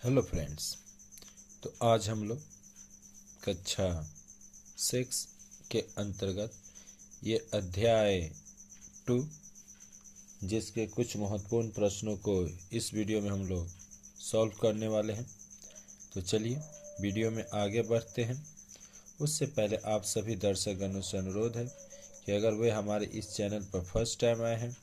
Hello friends. तो आज हम लोग कक्षा 6 के अंतर्गत ये अध्याय 2 जिसके कुछ महत्वपूर्ण प्रश्नों को इस वीडियो में हम लोग सॉल्व करने वाले हैं। तो चलिए वीडियो में आगे बढ़ते हैं। उससे पहले आप सभी दर्शकगणों से अनुरोध है कि अगर वे हमारे इस चैनल पर फर्स्ट टाइम आए हैं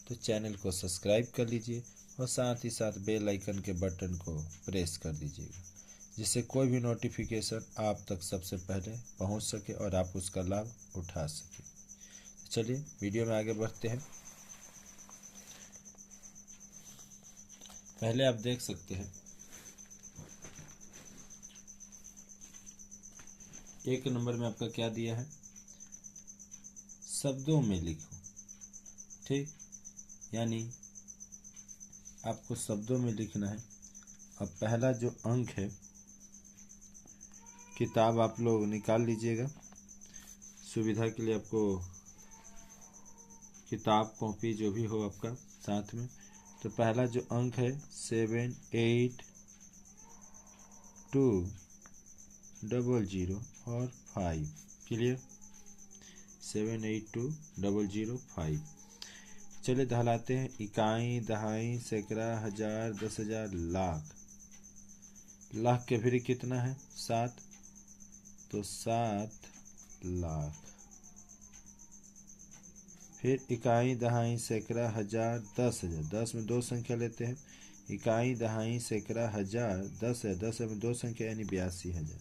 तो चैनल को सब्सक्राइब कर लीजिए और साथ ही साथ बेल आइकन के बटन को प्रेस कर दीजिएगा, जिससे कोई भी नोटिफिकेशन आप तक सबसे पहले पहुंच सके और आप उसका लाभ उठा सकें। चलिए वीडियो में आगे बढ़ते हैं। पहले आप देख सकते हैं 1 नंबर में आपका क्या दिया है, शब्दों में लिखो। ठीक, यानी आपको शब्दों में लिखना है। अब पहला जो अंक है, किताब आप लोग निकाल लीजिएगा, सुविधा के लिए आपको किताब कॉपी जो भी हो आपका साथ में। तो पहला जो अंक है 78200 और 5। क्लियर, 7820005। चलिए दहलाते हैं। इकाई, दहाई, सैकड़ा, हजार, 10,000, लाख। लाख के फिर कितना है 7, तो 7 लाख। फिर इकाई, दहाई, सैकड़ा, हजार, 10,000। 10 में 2 संख्या लेते हैं। इकाई, दहाई, सैकड़ा, हजार, 10,000। 10 में 2 संख्या यानी 82,000।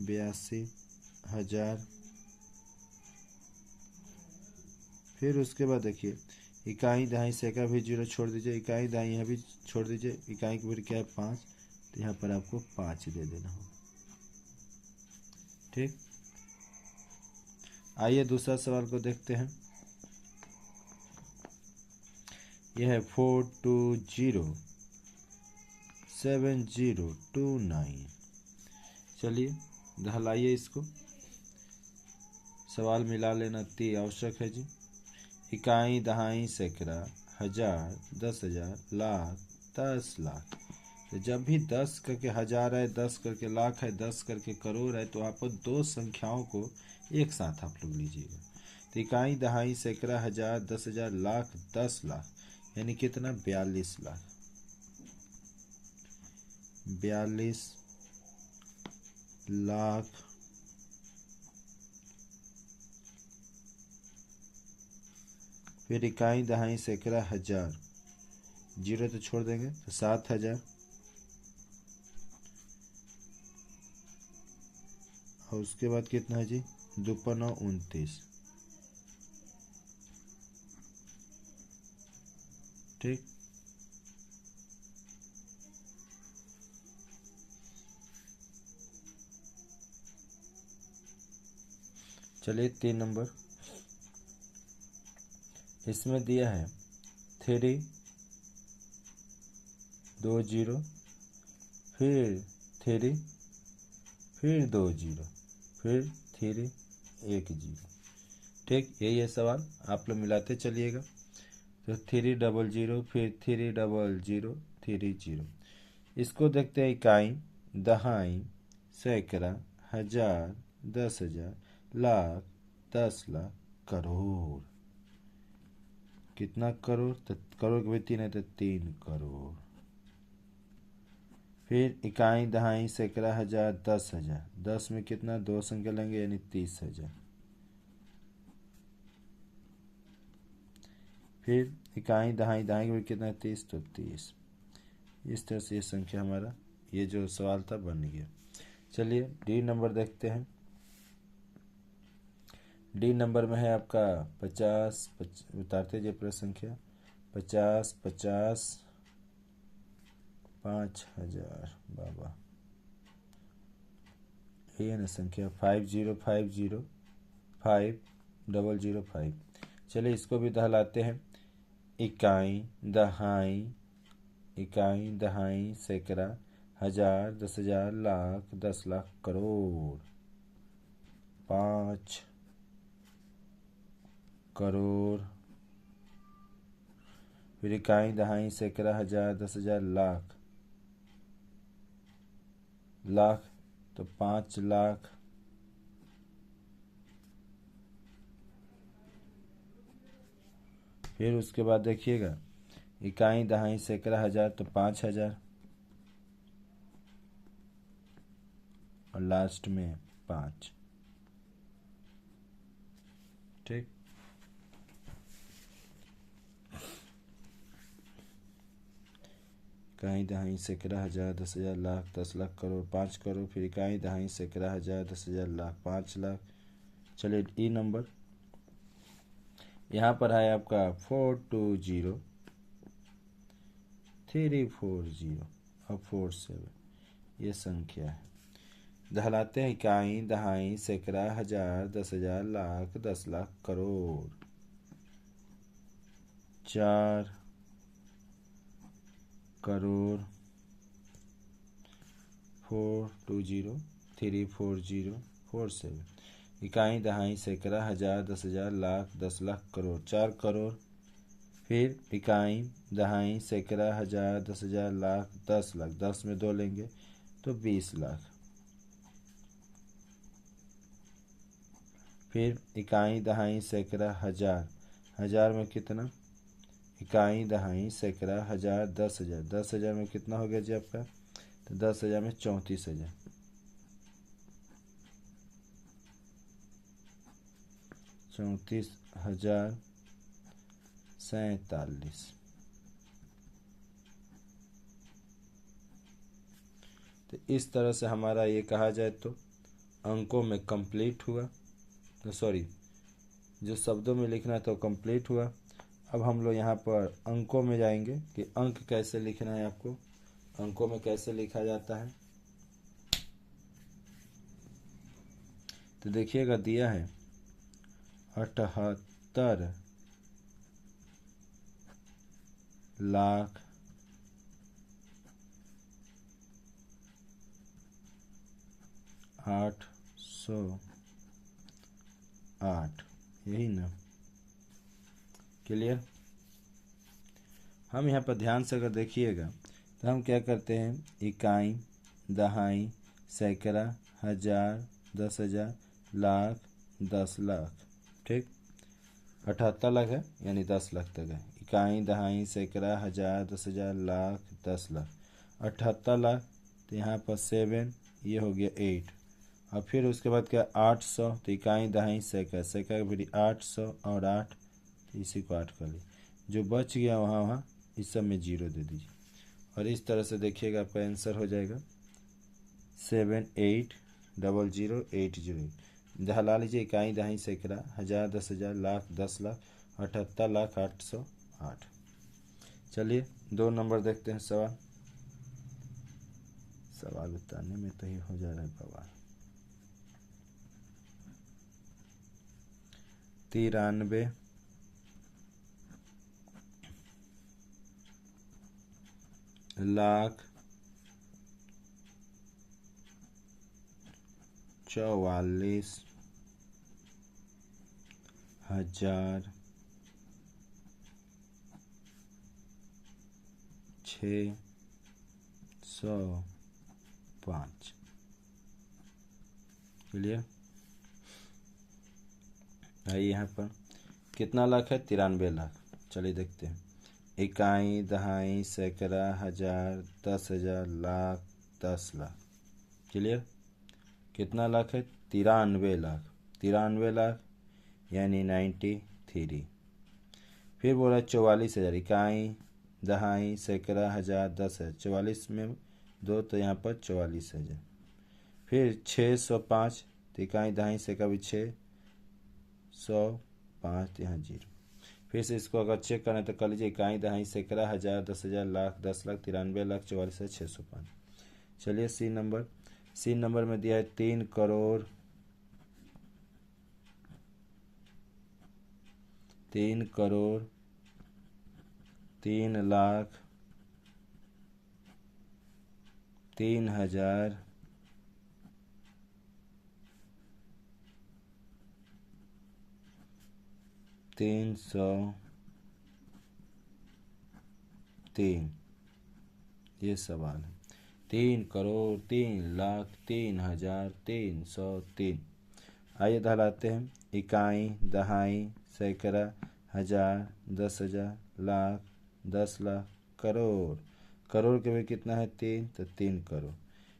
82,000। फिर उसके बाद देखिए, इकाई, दहाई, सैकड़ा भी 0 छोड़ दीजिए। इकाई, दहाई यहाँ भी छोड़ दीजिए। इकाई की फिर क्या है 5, तो यहाँ पर आपको 5 दे देना होगा। ठीक, आइए दूसरा सवाल को देखते हैं। यह है 4207029। चलिए दहलाइए इसको, सवाल मिला लेना अति आवश्यक है जी। इकाई, दहाई, सैकड़ा, हजार, 10,000, लाख, 10 लाख। तो जब भी 10 करके हजार है, 10 करके लाख है, 10 करके करोड़ है, तो आप 2 संख्याओं को एक साथ आप लोग लीजिएगा। तो इकाई, दहाई, सैकड़ा, हजार, 10,000, लाख, 10 लाख, यानी कितना 42 लाख। 42 लाख। फिर इकाई, दहाई, सैकड़ा, हजार, 0 तो छोड़ देंगे तो 7,000। और उसके बाद कितना है जी 2×9 = 29। ठीक, चलिए 3 नंबर, इसमें दिया है 3 2 0, फिर 3, फिर 2 0, फिर 3 1 0। ठीक, यही है सवाल, आप लोग मिलाते चलिएगा। तो 300, फिर 300, 30। इसको देखते हैं। इकाई, दहाई, सैकड़ा, हजार, 10,000, लाख, 10 लाख, करोड़। कितना करोड़, तो करोड़ के भी 3 है तो 3 करोड़। फिर इकाई, दहाई, सैकड़ा, हजार, 10,000। 10 में कितना 2 संख्या लेंगे यानी 30,000। फिर इकाई, दहाई, दहाई के भी कितना 30, तो 30। इस तरह से ये संख्या हमारा ये जो सवाल था बन गया। चलिए डी नंबर देखते हैं। डी नंबर में है आपका 50, उतारते जाइए पूरा संख्या। 50 50 5,000। बाबा ये ना संख्या 50505005। चलिए इसको भी दहलाते हैं। इकाई, दहाई, इकाई, दहाई, सैकड़ा, हजार, 10,000, लाख, 10 लाख, करोड़। 5 करोड़। फिर इकाई दहाई सैकड़ा हजार दस हजार लाख, लाख तो 5 लाख, फिर उसके बाद देखिएगा इकाई दहाई सैकड़ा हजार तो 5,000 और लास्ट में 5। ठीक, इकाई दहाई सैकड़ा हजार दस हजार लाख 10 लाख करोड़ 5 करोड़, फिर इकाई दहाई सैकड़ा हजार दस हजार लाख 5 लाख। चलिए ई नंबर यहाँ पर है आपका 420340 और 47, ये संख्या है। दहलाते हैं इकाई दहाई सैकड़ा हजार दस हजार लाख 10 लाख करोड़, 4 करोड़ 42034047। इकाई दहाई सैकड़ा हजार दस हजार लाख 10 लाख करोड़, 4 करोड़, फिर इकाई दहाई सैकड़ा हजार दस हजार लाख 10 लाख, 10 में 2 लेंगे तो 20 लाख, फिर इकाई दहाई सैकड़ा हजार, हजार में कितना, इकाई दहाई सैकड़ा हजार 10,000, 10,000 में कितना हो गया जी आपका, तो 10,000 में 34,000, 34,047। तो इस तरह से हमारा ये कहा जाए तो अंकों में कंप्लीट हुआ, तो सॉरी जो शब्दों में लिखना तो कंप्लीट हुआ। अब हम लोग यहाँ पर अंकों में जाएंगे कि अंक कैसे लिखना है, आपको अंकों में कैसे लिखा जाता है। तो देखिएगा दिया है 78,08,808, यही ना, क्लियर। हम यहाँ पर ध्यान से अगर देखिएगा तो हम क्या करते हैं, इकाई दहाई सैकड़ा हजार दस हजार लाख 10 लाख, ठीक, 78 लाख है यानी 10 लाख तक है। इकाई दहाई सैकड़ा हजार दस हजार लाख 10 लाख, 78 लाख, तो यहाँ पर 7, ये हो गया 8, और फिर उसके बाद क्या 800, तो इकाई दहाई सैकड़ा, सैकड़ा फिर 800 और 8, तो इसी को 8 कर ली, जो बच गया वहाँ वहाँ इस सब में 0 दे दीजिए, और इस तरह से देखिएगा आपका आंसर हो जाएगा 78,008,0। दहला लीजिए इकाई दहाई सैकड़ा हजार दस हजार लाख 10 लाख 78,08,808। चलिए 2 नंबर देखते हैं। सवाल बताने में तो ही हो जा रहा है बवाल। 93,44,605, क्लियर। आइए यहाँ पर कितना लाख है, 93 लाख। चलिए देखते हैं, इकाई दहाई सैकड़ा हजार दस हजार लाख 10 लाख, क्लियर। कितना लाख है, 93 लाख, 93 लाख यानी 93। फिर बोला 44,000, इकाई दहाई सैकड़ा हजार 10,000, 44 में 2 तो यहाँ पर 44,000। फिर 605, तो इकाई दहाई सैकड़ा भी 605, यहाँ 0। फिर से इसको अगर चेक करना तो कर लीजिए, इकाई दहाई सैकड़ा हजार दस हजार लाख 10 लाख 93 लाख 44,605। चलिए सी नंबर में दिया है 3 करोड़ 3,03,03,000 300 3, ये सवाल है। 3 करोड़ 3 लाख 3,303। आइए दोहराते हैं। इकाई, दहाई, सैकड़ा, हजार, 10,000, लाख, 10 लाख, करोड़। करोड़ के भी कितना है 3, तो 3 करोड़।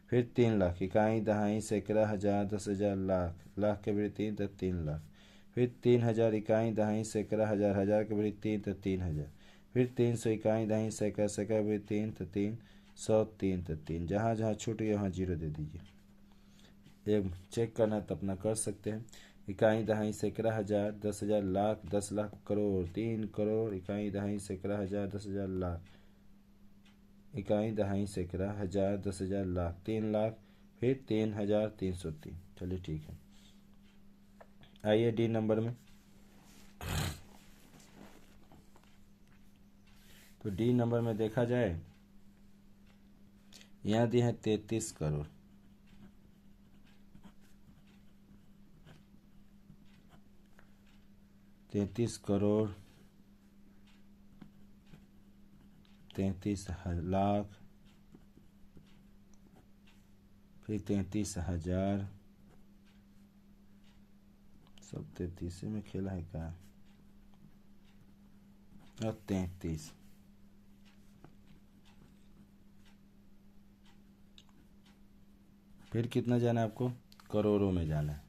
फिर 3 लाख, इकाई, दहाई, सैकड़ा, हजार, 10,000, लाख, लाख के भी 3, तो 3 लाख। फिर 3,000, इकाई, दहाई, सैकड़ा, हजार, हजार के भी 3, तो 3,000। फिर 300, इकाई, दहाई, सैकड़ा, सैकड़ा भी 3, तो 3, 100, 3, तो 3। जहाँ जहाँ छूट गया वहाँ 0 दे दीजिए। एक चेक करना तो अपना कर सकते हैं। इकाई, दहाई, सैकड़ा, हजार, 10,000, लाख, 10 लाख, करोड़। 3 करोड़, इकाई, दहाई, सैकड़ा, हजार, 10,000, लाख, इकाई, दहाई, सैकड़ा, हजार, 10,000, लाख, 3 लाख, फिर 3,303। चलिए ठीक है। आइए डी नंबर में। तो डी नंबर में देखा जाए, यहाँ दिए हैं 33 करोड़। तैंतीस करोड़, 33 लाख, फिर 33,000। सब 33 में खेला है क्या? और 33। फिर कितना जाना है आपको? करोड़ों में जाना है।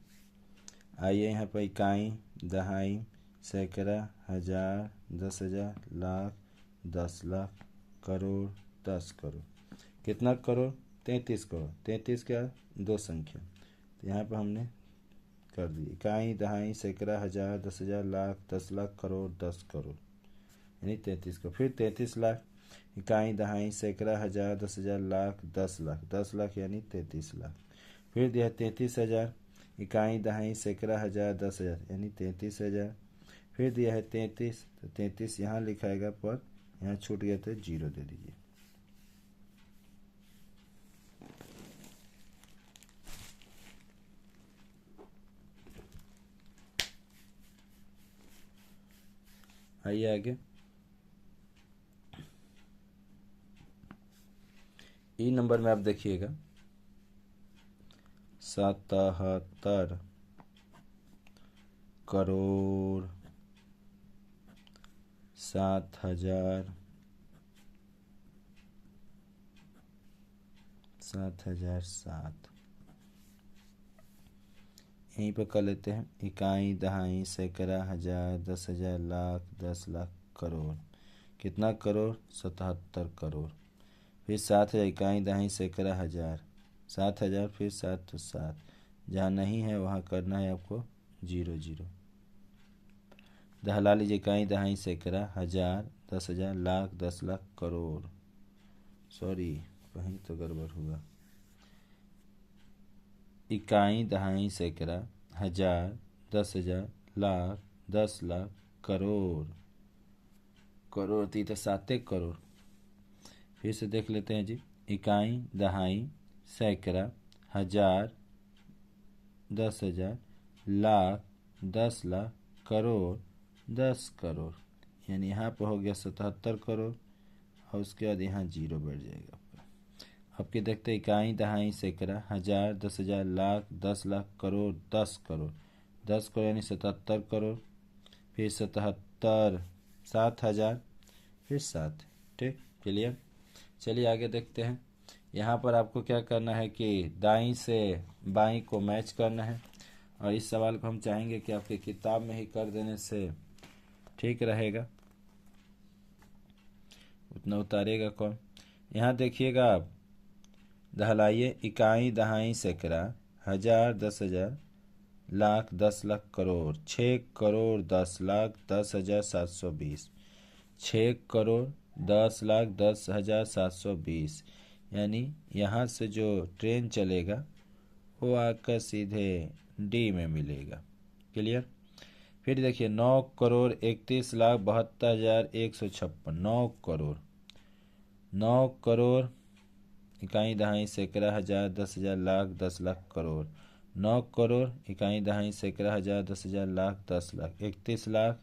आइए यहाँ पर इकाई, दहाई, सैकड़ा, हजार, 10,000, लाख, 10 लाख, करोड़, 10 करोड़। कितना करोड़? 33 करोड़। 33 क्या? 2 संख्या, तो यहाँ पर हमने कर दी। इकाई, दहाई, सैकड़ा, हजार, 10,000, लाख, 10 लाख, करोड़, 10 करोड़, यानी 33 करोड़। फिर 33 लाख, इकाई, दहाई, सैकड़ा, हजार, 10,000, लाख, 10 लाख, 10 लाख यानी 33 लाख। फिर दिया 33,000, इकाई, दहाई, सैकड़ा, हजार, 10,000 यानी 33,000। फिर दिया है 33, तो 33 यहाँ लिखाएगा, पर यहाँ छूट गया तो 0 दे दीजिए। आइए आगे। ई नंबर में आप देखिएगा 77 करोड़ 7,000 7,007। यहीं पर कर लेते हैं। इकाई, दहाई, सैकड़ा, हजार, 10,000, लाख, 10 लाख, करोड़। कितना करोड़? 77 करोड़। फिर 7,000, इकाई, दहाई, सैकड़ा, हजार, 7,000, फिर 7 तो 7। जहाँ नहीं है वहाँ करना है आपको 0 0। दहला लीजिए। इकाई, दहाई, सैकड़ा, हजार, 10,000, लाख, 10 लाख, करोड़। सॉरी, कहीं तो गड़बड़ हुआ। इकाई, दहाई, सैकड़ा, हजार, 10,000, लाख, 10 लाख, करोड़। करोड़ थी तो 7 करोड़। फिर से देख लेते हैं जी। इकाई, दहाई, सैकड़ा, हजार, 10,000, लाख, 10 लाख, करोड़, 10 करोड़, यानी यहाँ पर हो गया 77 करोड़। और उसके बाद यहाँ 0 बैठ जाएगा आपका। आपके देखते इकाई, दहाई, सैकड़ा, हजार, 10,000, लाख, 10 लाख, करोड़, 10 करोड़। 10 करोड़ यानी 77 करोड़। फिर 77, 7,000, फिर 7। ठीक, क्लियर। चलिए आगे देखते हैं। यहाँ पर आपको क्या करना है कि दाईं से बाईं को मैच करना है। और इस सवाल को हम चाहेंगे कि आपकी किताब में ही कर देने से ठीक रहेगा। उतना उतारेगा कौन? यहाँ देखिएगा आप, दहलाइए। इकाई, दहाई, सैकड़ा, हजार, 10,000, लाख, 10 लाख, करोड़। 6 करोड़ 10 लाख 10,720। 6 करोड़ 10 लाख 10,720, यानी यहाँ से जो ट्रेन चलेगा वो आकर सीधे डी में मिलेगा। क्लियर। फिर देखिए 9 करोड़ 31 लाख 72,156। 9 करोड़, 9 करोड़, इकाई, दहाई, सैकड़ा, हजार, 10,000, लाख, 10 लाख, करोड़। 9 करोड़, इकाई, दहाई, सैकड़ा, हजार, 10,000, लाख, 10 लाख, 31 लाख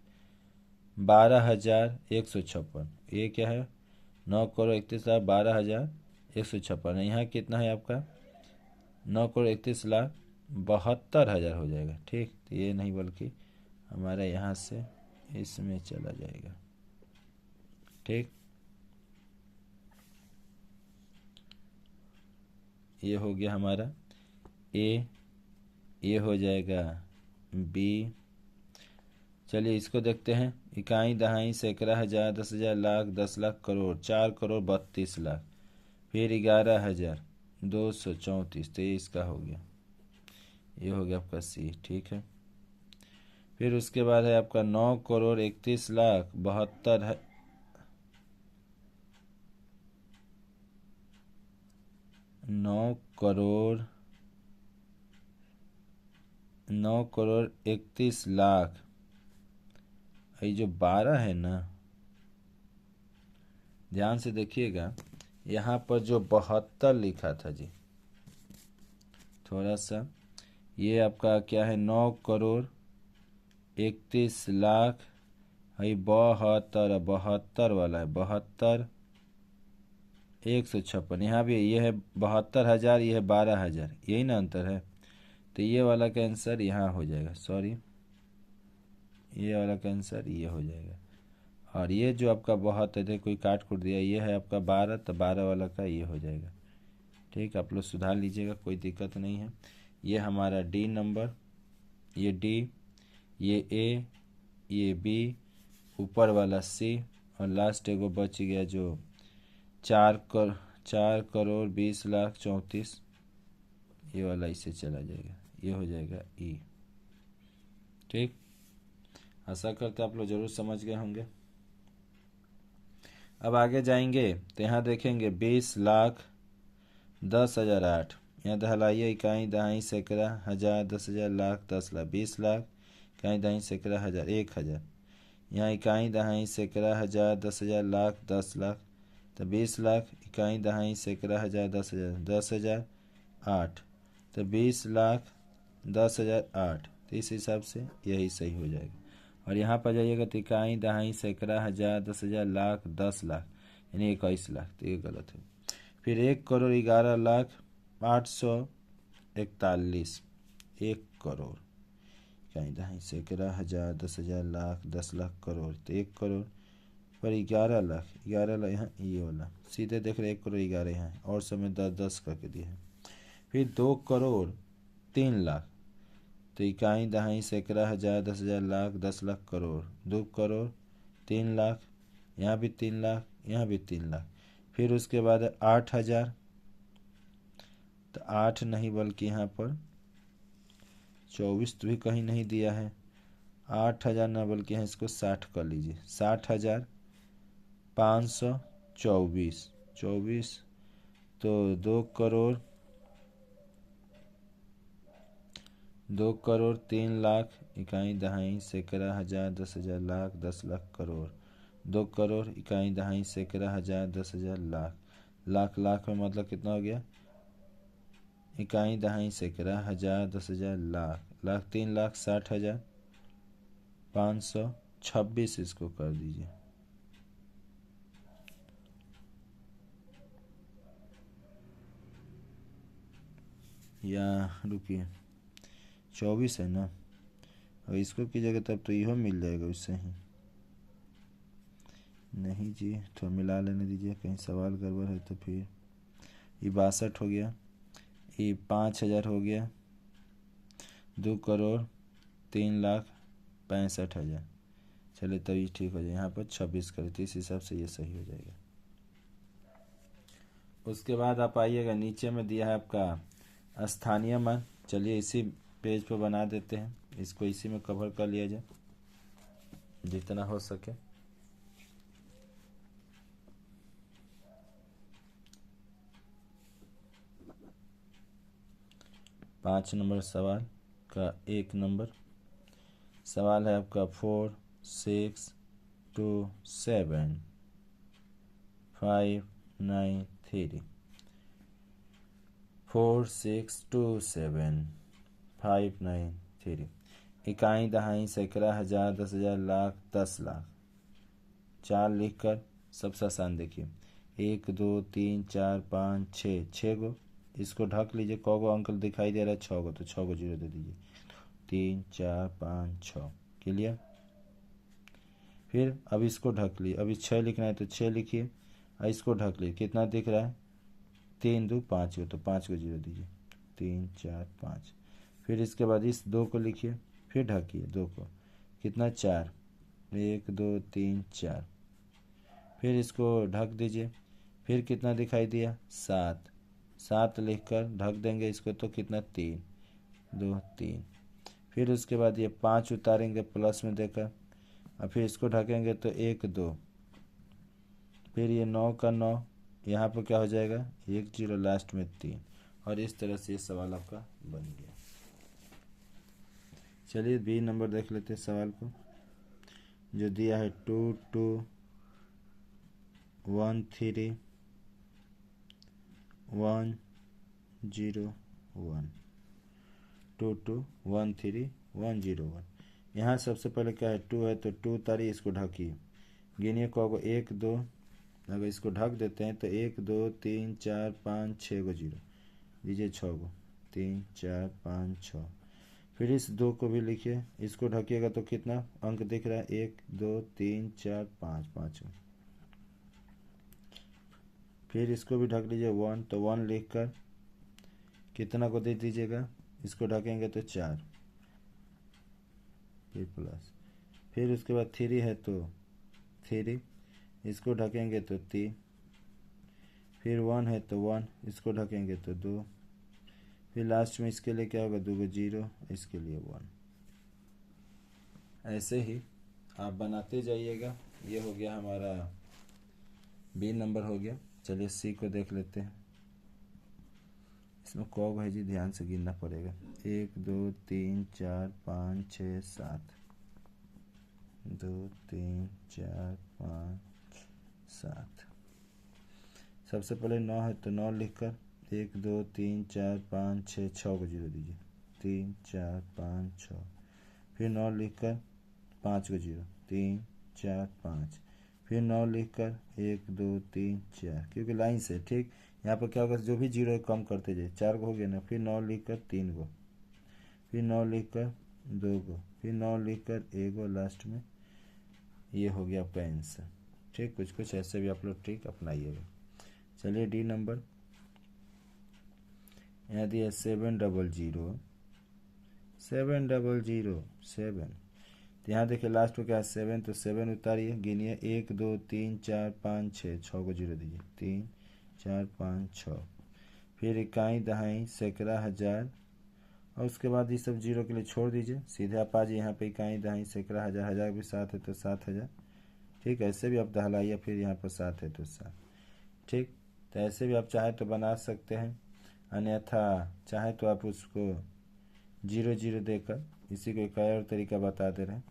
12,156। ये क्या है? 9,31,00,000 12,156 है। यहाँ कितना है आपका 9,31,72,000 हो जाएगा। ठीक, तो ये नहीं बल्कि हमारा यहाँ से इसमें चला जाएगा। ठीक, ये हो गया हमारा ए, ये हो जाएगा बी। चलिए इसको देखते हैं। इकाई दहाई सैकड़ा हजार 10,000 लाख 10,00,000 करोड़ 4,32,00,000 फिर 11,234 तो ये इसका हो गया, ये हो गया आपका सी। ठीक है, फिर उसके बाद है आपका 9,31,72,000 है 9,31,00,000। ये जो 12 है ना, ध्यान से देखिएगा, यहाँ पर जो 72 लिखा था जी, थोड़ा सा ये आपका क्या है 9,31,00,000 है 72 वाला है 72,156। यहाँ भी ये है 72,000, ये है 12,000, यही ना अंतर है। तो ये वाला का आंसर यहाँ हो जाएगा, सॉरी ये वाला का आंसर ये हो जाएगा। और ये जो आपका 72 कोई काट कुट दिया, ये है आपका 12, तो 12 वाला का ये हो जाएगा। ठीक, आप लोग सुधार लीजिएगा, कोई दिक्कत नहीं है। ये हमारा डी नंबर, ये डी, ये ए, ये बी, ऊपर वाला सी, और लास्ट एगो बच गया जो 4,20,34,000, ये वाला इससे चला जाएगा, ये हो जाएगा ई। ठीक, आशा करते आप लोग जरूर समझ गए होंगे। अब आगे जाएंगे तो यहाँ देखेंगे 20,10,008। यहाँ दहलाइए इकाई दहाई सैकड़ा हजार 10,000 लाख 10,00,000 20,00,000 इकाई दहाई सैकड़ा हजार 1,000। यहाँ इकाई दहाई सैकड़ा हजार 10,000 लाख 10,00,000 तो 20,00,000 इकाई दहाई सैकड़ा हजार 10,000 10,000 8 तो 20,00,000 10,000 8, तो इस हिसाब से यही सही हो जाएगा। और यहाँ पर जाइएगा तो इकाई दहाई सैकड़ा हजार 10,000 लाख 10,00,000 यानी 21,00,000, तो ये गलत है। फिर 1,11,08,41, 1 करोड़ इकाई दहाई सैकड़ा हजार 10,000 लाख 10,00,000 करोड़, तो 1 करोड़ पर 11,00,000 11,00,000 यहाँ ये वाला सीधे देख रहे 1,11,00,000 यहाँ और समय 10-10 करके दिए हैं। फिर 2,03,00,000 तो इकाई दहाई सैकड़ा हजार 10,000 लाख 10,00,000 करोड़ 2 करोड़ 3,00,000, यहाँ भी 3,00,000 यहाँ भी 3,00,000। फिर उसके बाद 8,000 तो 8 नहीं बल्कि यहाँ पर 24 तो भी कहीं नहीं दिया है, 8,000 ना बल्कि यहाँ इसको 60 कर लीजिए, 60,524 तो 2,03,00,000 इकाई दहाई सैकड़ा हजार 10,000 लाख 10,00,000 करोड़ 2 करोड़ इकाई दहाई सैकड़ा हजार 10,000 लाख लाख में मतलब कितना हो गया, इकाई दहाई सैकड़ा हजार 10,000 लाख 3,60,526 इसको कर दीजिए। या रुकिए 24 है ना, और इसको कीजिएगा तब तो यह मिल जाएगा उससे ही। नहीं जी, थोड़ा मिला लेने दीजिए, कहीं सवाल गड़बड़ है तो फिर। ये 62 हो गया, ये 5,000 हो गया, 2,03,65,000। चलिए तभी ठीक हो जाए, यहाँ पर 26 करें तो इस हिसाब से ये सही हो जाएगा। उसके बाद आप आइएगा, नीचे में दिया है आपका स्थानीय मान। चलिए इसी पेज पर बना देते हैं, इसको इसी में कवर कर लिया जाए जितना हो सके। पाँच नंबर सवाल का 1 नंबर सवाल है आपका 4, 6, 2, 7, 5, 9, 3 4, 6, 2, 7, 5, 9, 3 इकाई दहाई सैकड़ा हजार 10,000 लाख 10,00,000 4 लिखकर सबसे आसान देखिए, 1 2 3 4 5 6, 6 गो। इसको ढक लीजिए। क गो अंक दिखाई दे रहा है? 6 गो, तो 6 गो जीरो दे दीजिए। 3 4 5 6। क्लियर। फिर अब इसको ढक लीजिए। अभी 6 लिखना है तो 6 लिखिए, और इसको ढक लीजिए। कितना दिख रहा है? 3 2 5 गो, तो 5 को जीरो दीजिए। 3 4 5। फिर इसके बाद इस 2 को लिखिए, फिर ढकिए 2 को। कितना? 4। 1 2 3 4। फिर इसको ढक दीजिए। फिर कितना दिखाई दिया? 7। 7 लिखकर ढक देंगे इसको, तो कितना? 3 2 3। फिर उसके बाद ये 5 उतारेंगे प्लस में देकर, और फिर इसको ढकेंगे तो 1 2। फिर ये 9 का 9, यहाँ पर क्या हो जाएगा? 1 0, लास्ट में 3। और इस तरह से ये सवाल आपका बन गया। चलिए बी नंबर देख लेते हैं सवाल को, जो दिया है 2 2 1 3 1 0 1। 2 2 1 3 1 0 1। यहाँ सबसे पहले क्या है? 2 है तो 2 उतारिए, इसको ढकिए। गिनिए को 1 2। अगर इसको ढक देते हैं तो 1 2 3 4 5 6 गो जीरो दीजिए। 6 गो। 3 4 5 6। फिर इस 2 को भी लिखिए, इसको ढकिएगा तो कितना अंक दिख रहा है? 1 2 3 4 5, 5 गो। फिर इसको भी ढक लीजिए 1, तो 1 लिखकर कितना को दे दीजिएगा? इसको ढकेंगे तो 4, फिर प्लस। फिर उसके बाद 3 है तो 3, इसको ढकेंगे तो 3। फिर 1 है तो 1, इसको ढकेंगे तो 2। फिर लास्ट में इसके लिए क्या होगा? 2 गो जीरो, इसके लिए 1। ऐसे ही आप बनाते जाइएगा। ये हो गया हमारा बी नंबर हो गया। चलिए सी को देख लेते हैं। इसमें कौ है जी? ध्यान से गिनना पड़ेगा। 1 2 3 4 5 6 7। 2 3 4 5 7। सबसे पहले 9 है तो 9 लिखकर 1 2 3 4 5 6, 6 को जीरो दीजिए। 3 4 5 6। फिर 9 लिखकर 5 को जीरो। 3 4 5। फिर 9 लिखकर 1 2 3 4, क्योंकि लाइन से ठीक। यहाँ पर क्या होगा? जो भी जीरो है कम करते जाइए। 4 को हो गया ना। फिर 9 लिखकर 3 गो। फिर 9 लिखकर 2 गो। फिर 9 लिखकर 1 गो लास्ट में। ये हो गया आपका आंसर। ठीक, कुछ कुछ ऐसे भी आप लोग ट्रिक अपनाइएगा। चलिए डी नंबर, यहाँ दिया 7 0 0 7 0 0 7। तो यहाँ देखिए लास्ट में क्या है? 7, तो 7 उतारिए। गिनिए 1 2 3 4 5 6, 6 को जीरो दीजिए। 3 4 5 6। फिर इकाई दहाई सैकड़ा हजार, और उसके बाद ये सब जीरो के लिए छोड़ दीजिए। सीधे आप आ जाइए यहाँ पे इकाई दहाई सैकड़ा हजार। हजार भी 7 है तो 7000। ठीक, ऐसे भी आप दहलाइए। फिर यहाँ पर 7 है तो 7। ठीक, तो ऐसे भी आप चाहे तो बना सकते हैं, अन्यथा चाहे तो आप उसको 0 0 देकर इसी को एक और तरीका बता दे रहे हैं।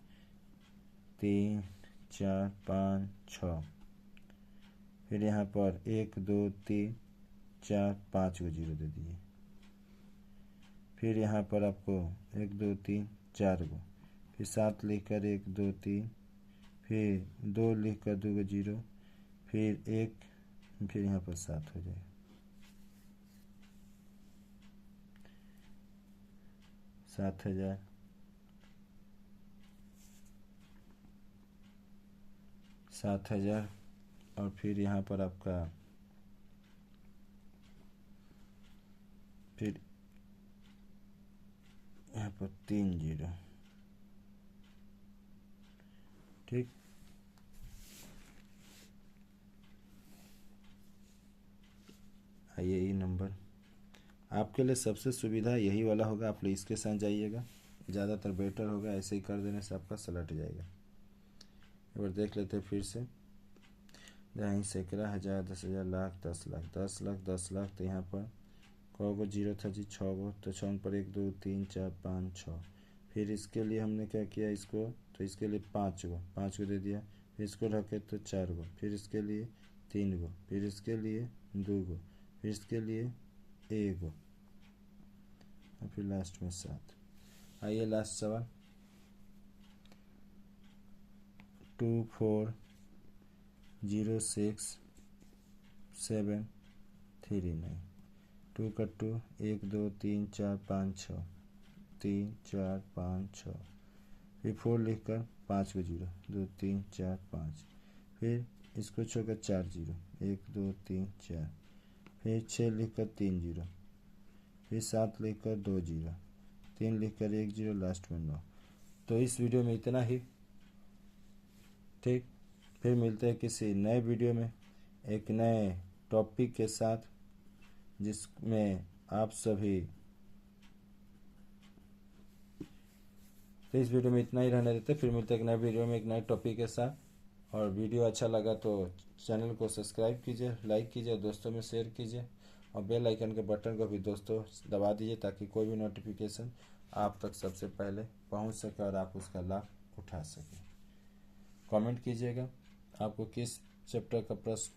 3 4 5 6। फिर यहाँ पर 1 2 3 4 5 को जीरो दे दीजिए। फिर यहाँ पर आपको 1 2 3 4 गो। फिर 7 लिखकर 1 2 3। फिर 2 लिखकर 2 को जीरो। फिर 1, फिर यहाँ पर 7 हो जाएगा। 7000। 7000। और फिर यहाँ पर आपका फिर यहाँ पर 3 0। ठीक, आइए ई नंबर। आपके लिए सबसे सुविधा यही वाला होगा। आप लोग इसके साथ जाइएगा, ज़्यादातर बेटर होगा। ऐसे ही कर देने से आपका सलट जाएगा। एक बार देख लेते हैं फिर से। दहाई सैकड़ा हजार 10,000 लाख 10 लाख 10 लाख 10 लाख। तो यहाँ पर कौ गो जीरो था जी? 6 गो। तो 6 पर 1 2 3 4 5 6। फिर इसके लिए हमने क्या किया? इसको तो इसके लिए 5 गो, 5 को दे दिया। फिर इसको रखे तो 4 गो। फिर इसके लिए 3 गो। फिर इसके लिए 2 गो। फिर इसके लिए 1 गो, और फिर लास्ट में 7। आइए लास्ट सवाल। 2 4 0 6 7 3 9, 2 का 2, 1 2 3 4 5 6, 3 4 5 6, फिर 4 लिखकर 5 को 0, 2 3 4 5, फिर इसको छोड़कर 4 0, 1 2 3 4, फिर 6 लिखकर 3 0, फिर 7 लिखकर 2 0, 3 लिखकर 1 0, लास्ट में 9। तो इस वीडियो में इतना ही। ठीक, फिर मिलते हैं किसी नए वीडियो में एक नए टॉपिक के साथ, जिसमें आप सभी, तो इस वीडियो में इतना ही रहने देते। फिर मिलते हैं एक नए वीडियो में एक नए टॉपिक के साथ। और वीडियो अच्छा लगा तो चैनल को सब्सक्राइब कीजिए, लाइक कीजिए, दोस्तों में शेयर कीजिए और बेल आइकन के बटन को भी दोस्तों दबा दीजिए, ताकि कोई भी नोटिफिकेशन आप तक सबसे पहले पहुंच सके और आप उसका लाभ उठा सकें। कमेंट कीजिएगा आपको किस चैप्टर का प्रश्न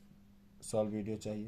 सॉल्व वीडियो चाहिए।